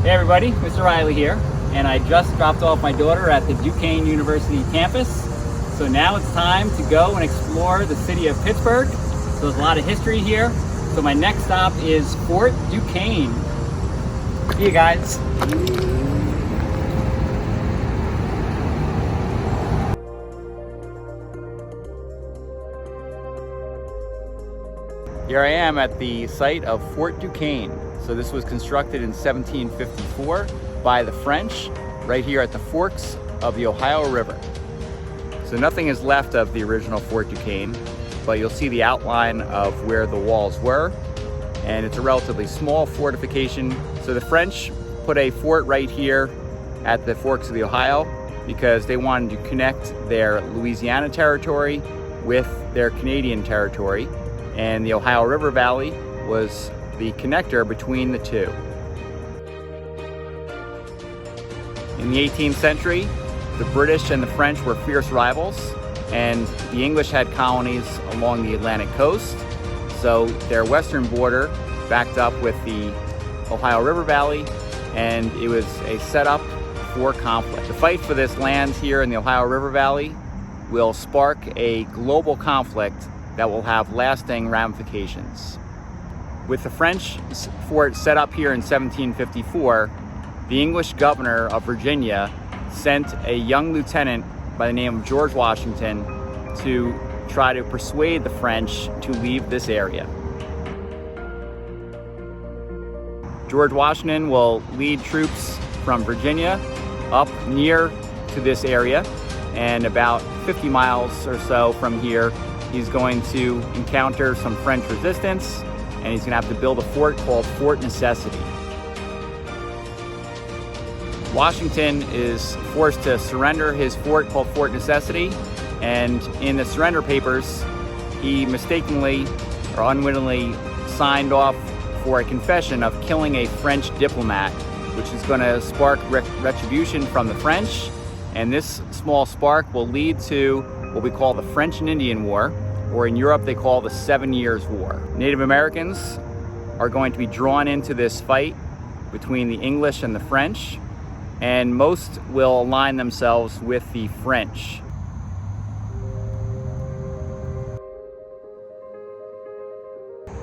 Hey everybody, Mr. Riley here, and I just dropped off my daughter at the Duquesne University campus. So now it's time to go and explore the city of Pittsburgh. So there's a lot of history here. So my next stop is Fort Duquesne. See you guys. Here I am at the site of Fort Duquesne. So this was constructed in 1754 by the French, right here at the forks of the Ohio River. So nothing is left of the original Fort Duquesne, but you'll see the outline of where the walls were, and it's a relatively small fortification. So the French put a fort right here at the forks of the Ohio because they wanted to connect their Louisiana territory with their Canadian territory, and the Ohio River Valley was the connector between the two. In the 18th century, the British and the French were fierce rivals, and the English had colonies along the Atlantic coast, so their western border backed up with the Ohio River Valley, and it was a setup for conflict. The fight for this land here in the Ohio River Valley will spark a global conflict that will have lasting ramifications. With the French fort set up here in 1754, the English governor of Virginia sent a young lieutenant by the name of George Washington to try to persuade the French to leave this area. George Washington will lead troops from Virginia up near to this area, and about 50 miles or so from here, he's going to encounter some French resistance, and he's going to have to build a fort called Fort Necessity. Washington is forced to surrender his fort called Fort Necessity, and in the surrender papers, he mistakenly or unwittingly signed off for a confession of killing a French diplomat, which is going to spark retribution from the French, and this small spark will lead to what we call the French and Indian War, or in Europe they call the 7 Years' War. Native Americans are going to be drawn into this fight between the English and the French, and most will align themselves with the French.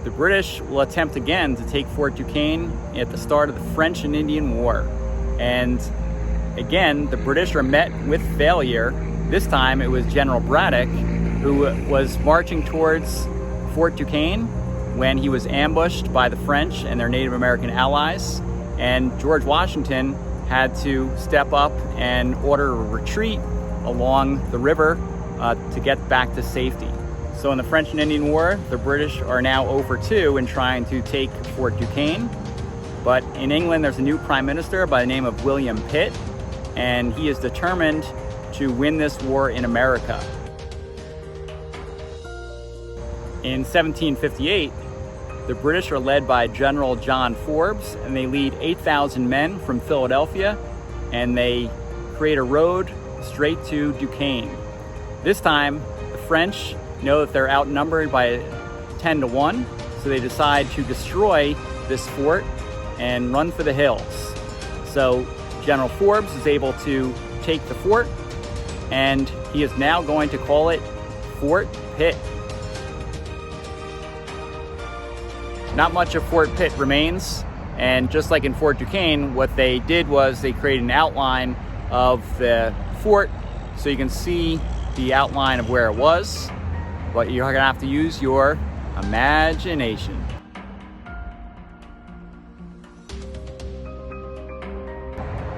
The British will attempt again to take Fort Duquesne at the start of the French and Indian War. And again, the British are met with failure. This time it was General Braddock who was marching towards Fort Duquesne when he was ambushed by the French and their Native American allies, and George Washington had to step up and order a retreat along the river to get back to safety. So in the French and Indian War, the British are now over 2 in trying to take Fort Duquesne. But in England, there's a new Prime Minister by the name of William Pitt, and he is determined to win this war in America. In 1758, the British are led by General John Forbes, and they lead 8,000 men from Philadelphia, and they create a road straight to Duquesne. This time, the French know that they're outnumbered by 10-1, so they decide to destroy this fort and run for the hills. So General Forbes is able to take the fort, and he is now going to call it Fort Pitt. Not much of Fort Pitt remains, and just like in Fort Duquesne, what they did was they created an outline of the fort so you can see the outline of where it was, but you're gonna have to use your imagination.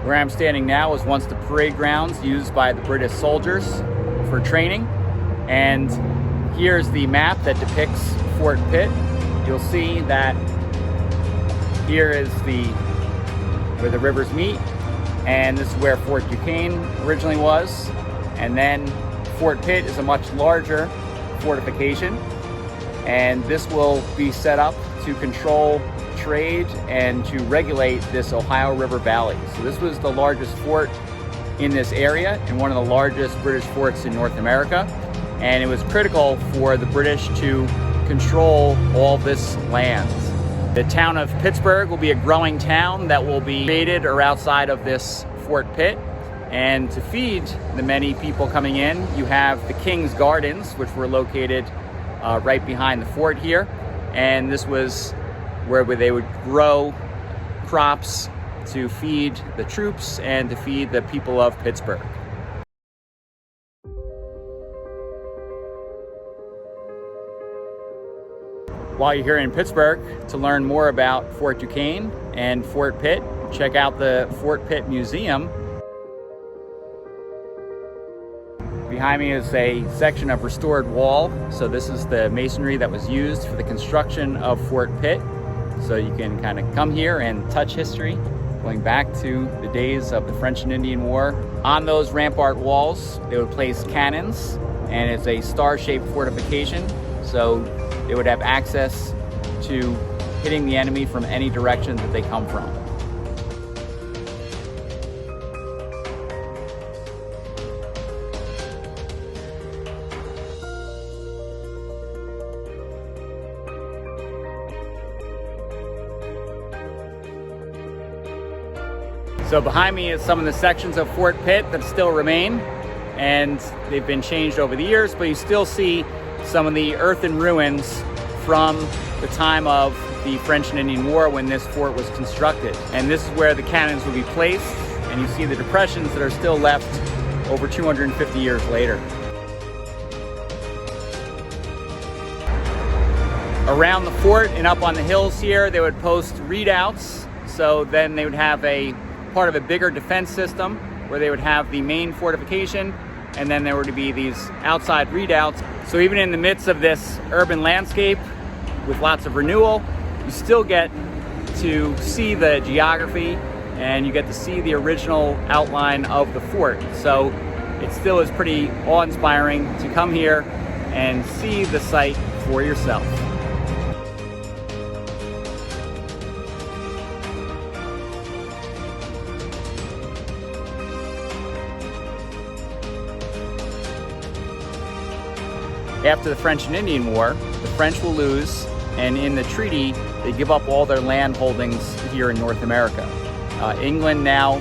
Where I'm standing now is once the parade grounds used by the British soldiers for training, and here's the map that depicts Fort Pitt. You'll see that here is where the rivers meet, and this is where Fort Duquesne originally was, and then Fort Pitt is a much larger fortification, and this will be set up to control trade and to regulate this Ohio River Valley. So this was the largest fort in this area and one of the largest British forts in North America, and it was critical for the British to control all this land. The town of Pittsburgh will be a growing town that will be created or outside of this Fort Pitt. And to feed the many people coming in, you have the King's Gardens, which were located right behind the fort here. And this was where they would grow crops to feed the troops and to feed the people of Pittsburgh. While you're here in Pittsburgh, to learn more about Fort Duquesne and Fort Pitt, check out the Fort Pitt Museum. Behind me is a section of restored wall. So this is the masonry that was used for the construction of Fort Pitt. So you can kind of come here and touch history, going back to the days of the French and Indian War. On those rampart walls, they would place cannons, and it's a star-shaped fortification. So they would have access to hitting the enemy from any direction that they come from. So behind me is some of the sections of Fort Pitt that still remain, and they've been changed over the years, but you still see some of the earthen ruins from the time of the French and Indian War when this fort was constructed. And this is where the cannons would be placed, and you see the depressions that are still left over 250 years later. Around the fort and up on the hills here, they would post redoubts, so then they would have a part of a bigger defense system where they would have the main fortification, and then there were to be these outside redoubts. So even in the midst of this urban landscape with lots of renewal, you still get to see the geography and you get to see the original outline of the fort. So it still is pretty awe-inspiring to come here and see the site for yourself. After the French and Indian War, the French will lose, and in the treaty, they give up all their land holdings here in North America. England now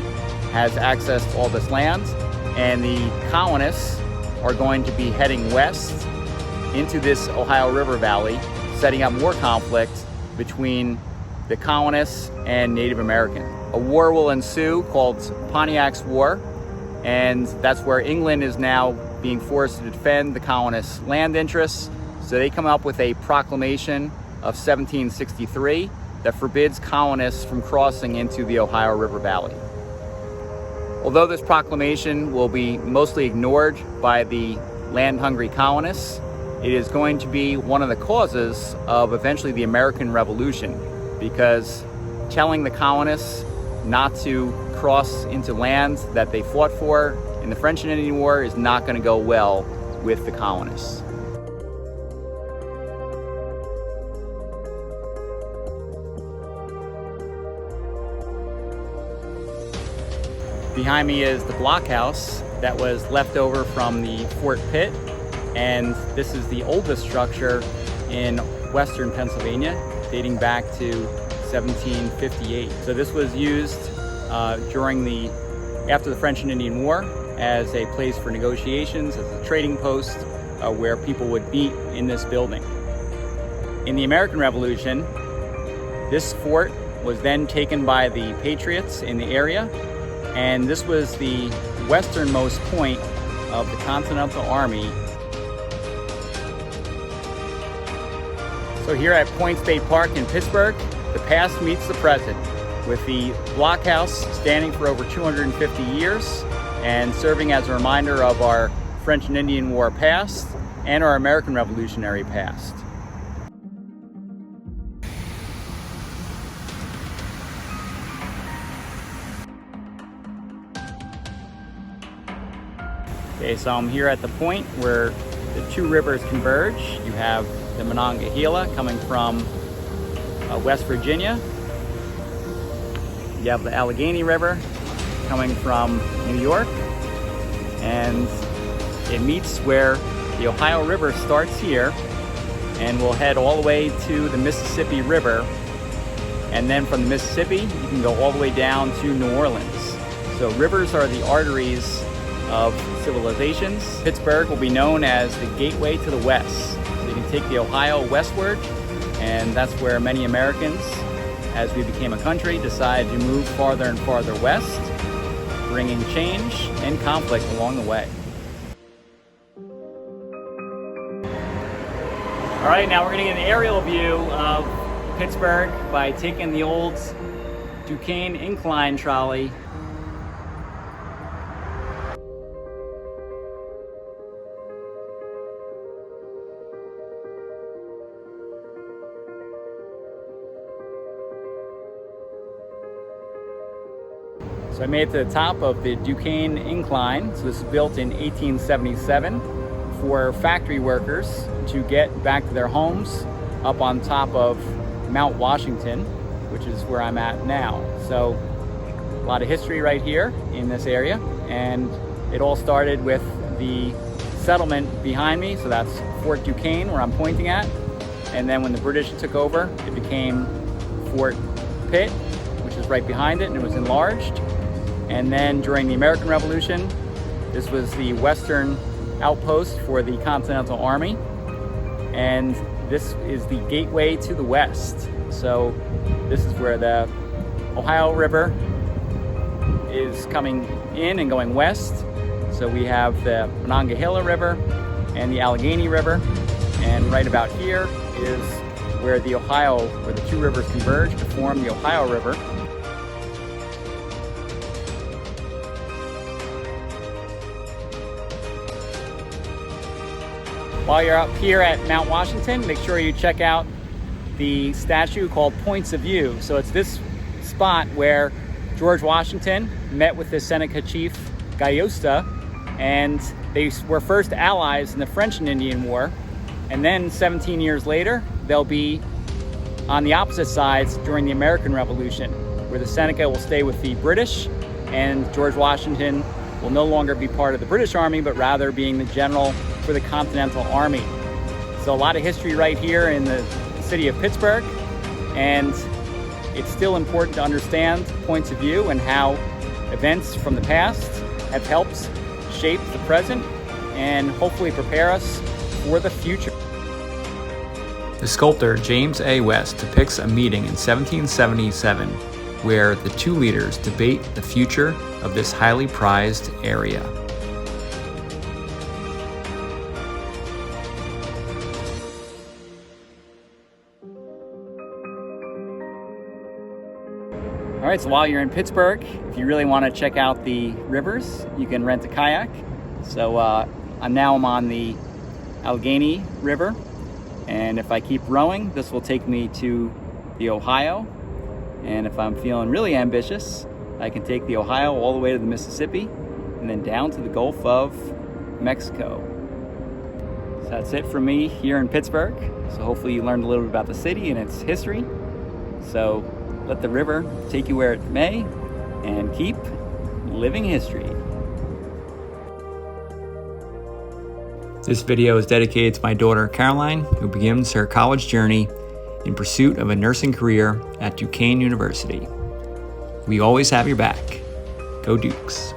has access to all this land, and the colonists are going to be heading west into this Ohio River Valley, setting up more conflict between the colonists and Native Americans. A war will ensue called Pontiac's War, and that's where England is now being forced to defend the colonists' land interests. So they come up with a proclamation of 1763 that forbids colonists from crossing into the Ohio River Valley. Although this proclamation will be mostly ignored by the land-hungry colonists, it is going to be one of the causes of eventually the American Revolution, because telling the colonists not to cross into lands that they fought for in the French and Indian War is not going to go well with the colonists. Behind me is the blockhouse that was left over from the Fort Pitt, and this is the oldest structure in western Pennsylvania, dating back to 1758. So this was used after the French and Indian War as a place for negotiations, as a trading post where people would meet in this building. In the American Revolution, this fort was then taken by the Patriots in the area, and this was the westernmost point of the Continental Army. So here at Point State Park in Pittsburgh, the past meets the present, with the blockhouse standing for over 250 years and serving as a reminder of our French and Indian War past and our American Revolutionary past. Okay, so I'm here at the point where the two rivers converge. You have the Monongahela coming from West Virginia. You have the Allegheny River coming from New York, and it meets where the Ohio River starts here and will head all the way to the Mississippi River And then from the Mississippi, you can go all the way down to New Orleans. So rivers are the arteries of civilizations. Pittsburgh will be known as the gateway to the west. So you can take the Ohio westward, and that's where many Americans, as we became a country, decided to move farther and farther west, bringing change and conflict along the way. All right, now we're gonna get an aerial view of Pittsburgh by taking the old Duquesne incline trolley. So I made it to the top of the Duquesne incline. So this was built in 1877 for factory workers to get back to their homes up on top of Mount Washington, which is where I'm at now. So a lot of history right here in this area, and it all started with the settlement behind me. So that's Fort Duquesne, where I'm pointing at. And then when the British took over, it became Fort Pitt, which is right behind it, and it was enlarged. And then during the American Revolution, this was the western outpost for the Continental Army. And this is the gateway to the west. So this is where the Ohio River is coming in and going west. So we have the Monongahela River and the Allegheny River. And right about here is where the two rivers converge to form the Ohio River. While you're up here at Mount Washington, make sure you check out the statue called Points of View. So it's this spot where George Washington met with the Seneca chief Gayusta, and they were first allies in the French and Indian War. And then 17 years later, they'll be on the opposite sides during the American Revolution, where the Seneca will stay with the British, and George Washington will no longer be part of the British Army, but rather being the general for the Continental Army. So a lot of history right here in the city of Pittsburgh, and it's still important to understand points of view and how events from the past have helped shape the present and hopefully prepare us for the future. The sculptor James A. West depicts a meeting in 1777 where the two leaders debate the future of this highly prized area. All right, so while you're in Pittsburgh, if you really want to check out the rivers, you can rent a kayak. So I'm on the Allegheny River, and if I keep rowing, this will take me to the Ohio. And if I'm feeling really ambitious, I can take the Ohio all the way to the Mississippi and then down to the Gulf of Mexico. So that's it from me here in Pittsburgh. So hopefully you learned a little bit about the city and its history. So let the river take you where it may, and keep living history. This video is dedicated to my daughter Caroline, who begins her college journey in pursuit of a nursing career at Duquesne University. We always have your back. Go Dukes.